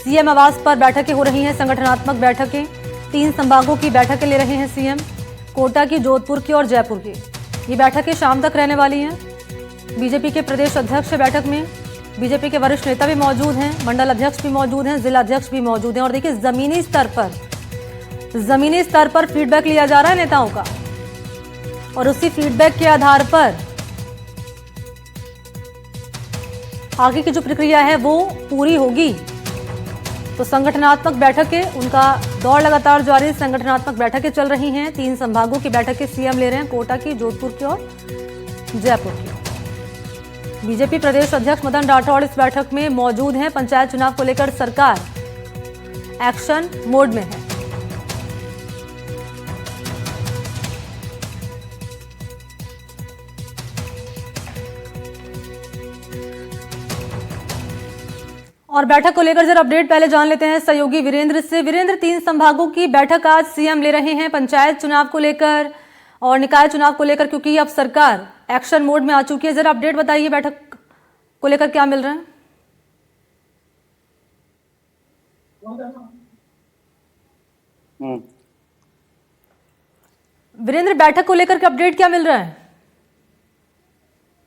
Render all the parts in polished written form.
CM आवास पर बैठकें हो रही हैं, संगठनात्मक बैठकें। 3 संभागों की बैठकें ले रहे हैं सीएम, कोटा की, जोधपुर की और जयपुर की। ये बैठकें शाम तक रहने वाली हैं। बीजेपी के प्रदेश अध्यक्ष बैठक में, बीजेपी के वरिष्ठ नेता भी मौजूद हैं, मंडल अध्यक्ष भी मौजूद हैं, जिला अध्यक्ष भी मौजूद हैं। और देखिए, जमीनी स्तर पर फीडबैक लिया जा रहा है नेताओं का, और उसी फीडबैक के आधार पर आगे की जो प्रक्रिया है वो पूरी होगी। तो संगठनात्मक बैठकें, उनका दौर लगातार जारी, संगठनात्मक बैठकें चल रही हैं। 3 संभागों की बैठकें सीएम ले रहे हैं, कोटा की, जोधपुर की और जयपुर की। बीजेपी प्रदेश अध्यक्ष मदन राठौड़ इस बैठक में मौजूद हैं। पंचायत चुनाव को लेकर सरकार एक्शन मोड में है। और बैठक को लेकर जरा अपडेट पहले जान लेते हैं सहयोगी वीरेंद्र से। वीरेंद्र, 3 संभागों की बैठक आज सीएम ले रहे हैं, पंचायत चुनाव को लेकर और निकाय चुनाव को लेकर, क्योंकि अब सरकार एक्शन मोड में आ चुकी है। जरा अपडेट बताइए, बैठक को लेकर क्या मिल रहा है? वीरेंद्र, बैठक को लेकर के अपडेट क्या मिल रहा है?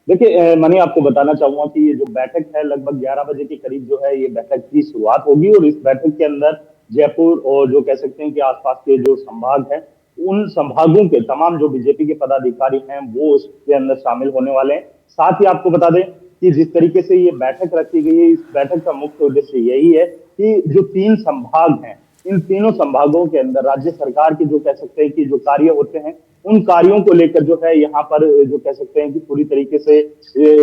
देखिए मनी, आपको बताना चाहूंगा कि ये जो बैठक है लगभग 11 बजे के करीब जो है ये बैठक की शुरुआत होगी, और इस बैठक के अंदर जयपुर और जो कह सकते हैं कि आसपास के जो संभाग हैं, उन संभागों के तमाम जो बीजेपी के पदाधिकारी हैं वो उसके अंदर शामिल होने वाले हैं। साथ ही आपको बता दें कि जिस तरीके से ये बैठक रखी गई है, इस बैठक का मुख्य उद्देश्य यही है कि जो 3 संभाग हैं, इन तीनों संभागों के अंदर राज्य सरकार के जो कह सकते हैं कि जो कार्य होते हैं, उन कार्यों को लेकर जो है यहाँ पर जो कह सकते हैं कि पूरी तरीके से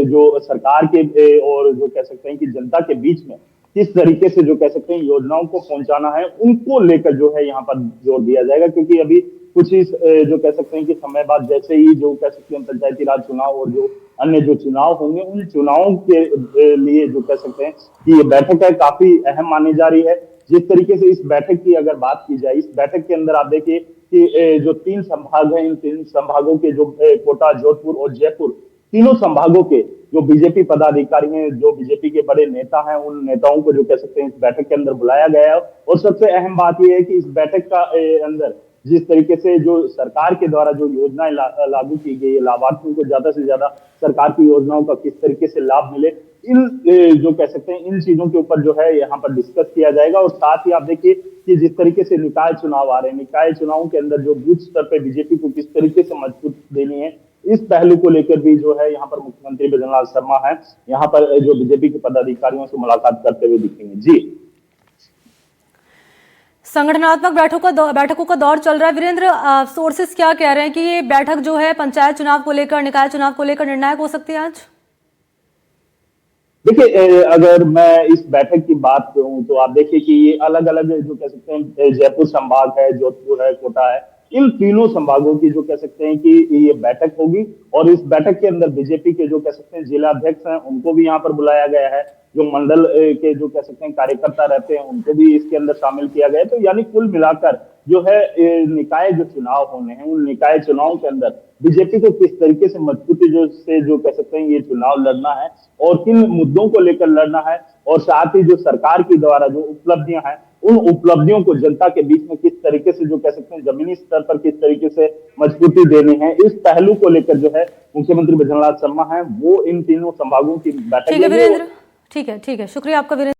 जो सरकार के और जो कह सकते हैं कि जनता के बीच में किस तरीके से जो कह सकते हैं योजनाओं को पहुंचाना है, उनको लेकर जो है यहाँ पर जोर दिया जाएगा। क्योंकि अभी कुछ ही जो कह सकते हैं कि समय बाद जैसे ही जो कह सकते हैं पंचायती राज चुनाव और जो अन्य जो चुनाव होंगे, उन चुनावों के लिए जो कह सकते हैं कि ये बैठक है काफी अहम मानी जा रही है। जिस तरीके से इस बैठक की अगर बात की जाए, इस बैठक के अंदर आप देखिए कि जो 3 संभाग हैं, इन 3 संभागों के जो कोटा, जोधपुर और जयपुर, तीनों संभागों के जो बीजेपी पदाधिकारी हैं, जो बीजेपी के बड़े नेता हैं, उन नेताओं को जो कह सकते हैं इस बैठक के अंदर बुलाया गया है। और सबसे अहम बात यह है कि इस बैठक का अंदर जिस तरीके से जो सरकार के द्वारा जो योजनाएं लागू की गई है, लाभार्थियों को ज्यादा से ज्यादा सरकार की योजनाओं का किस तरीके से लाभ मिले, इन जो कह सकते हैं इन चीजों के ऊपर जो है यहाँ पर डिस्कस किया जाएगा। और साथ ही आप देखिए कि जिस तरीके से निकाय चुनाव आ रहे हैं, निकाय चुनावों के अंदर जो बूथ स्तर पर बीजेपी को किस तरीके से मजबूत देनी है, इस पहलू को लेकर भी जो है यहाँ पर मुख्यमंत्री भजनलाल शर्मा है यहाँ पर जो बीजेपी के पदाधिकारियों से मुलाकात करते हुए दिखेंगे। जी, संगठनात्मक बैठकों का दौर चल रहा है। वीरेंद्र, सोर्सेस क्या कह रहे हैं कि ये बैठक जो है पंचायत चुनाव को लेकर, निकाय चुनाव को लेकर निर्णायक हो सकती है आज? देखिए अगर मैं इस बैठक की बात करूं तो आप देखिए कि ये अलग अलग जो कह सकते हैं जयपुर संभाग है, जोधपुर है, कोटा है, इन तीनों संभागों की जो कह सकते हैं कि ये बैठक होगी। और इस बैठक के अंदर बीजेपी के जो कह सकते हैं जिला अध्यक्ष हैं उनको भी यहाँ पर बुलाया गया है, जो मंडल के जो कह सकते हैं कार्यकर्ता रहते हैं उनको भी इसके अंदर शामिल किया गया है। तो यानी कुल मिलाकर जो है निकाय जो चुनाव होने हैं, उन निकाय चुनाव के अंदर बीजेपी को किस तरीके से मजबूती जो कह सकते हैं ये चुनाव लड़ना है और किन मुद्दों को लेकर लड़ना है, और साथ ही जो सरकार के द्वारा जो उपलब्धियां हैं, उन उपलब्धियों को जनता के बीच में किस तरीके से जो कह सकते हैं जमीनी स्तर पर किस तरीके से मजबूती देनी है, इस पहलू को लेकर जो है मुख्यमंत्री भजनलाल शर्मा है वो इन तीनों संभागों की बैठक। ठीक है वीरेंद्र, ठीक है, शुक्रिया आपका वीरेंद्र।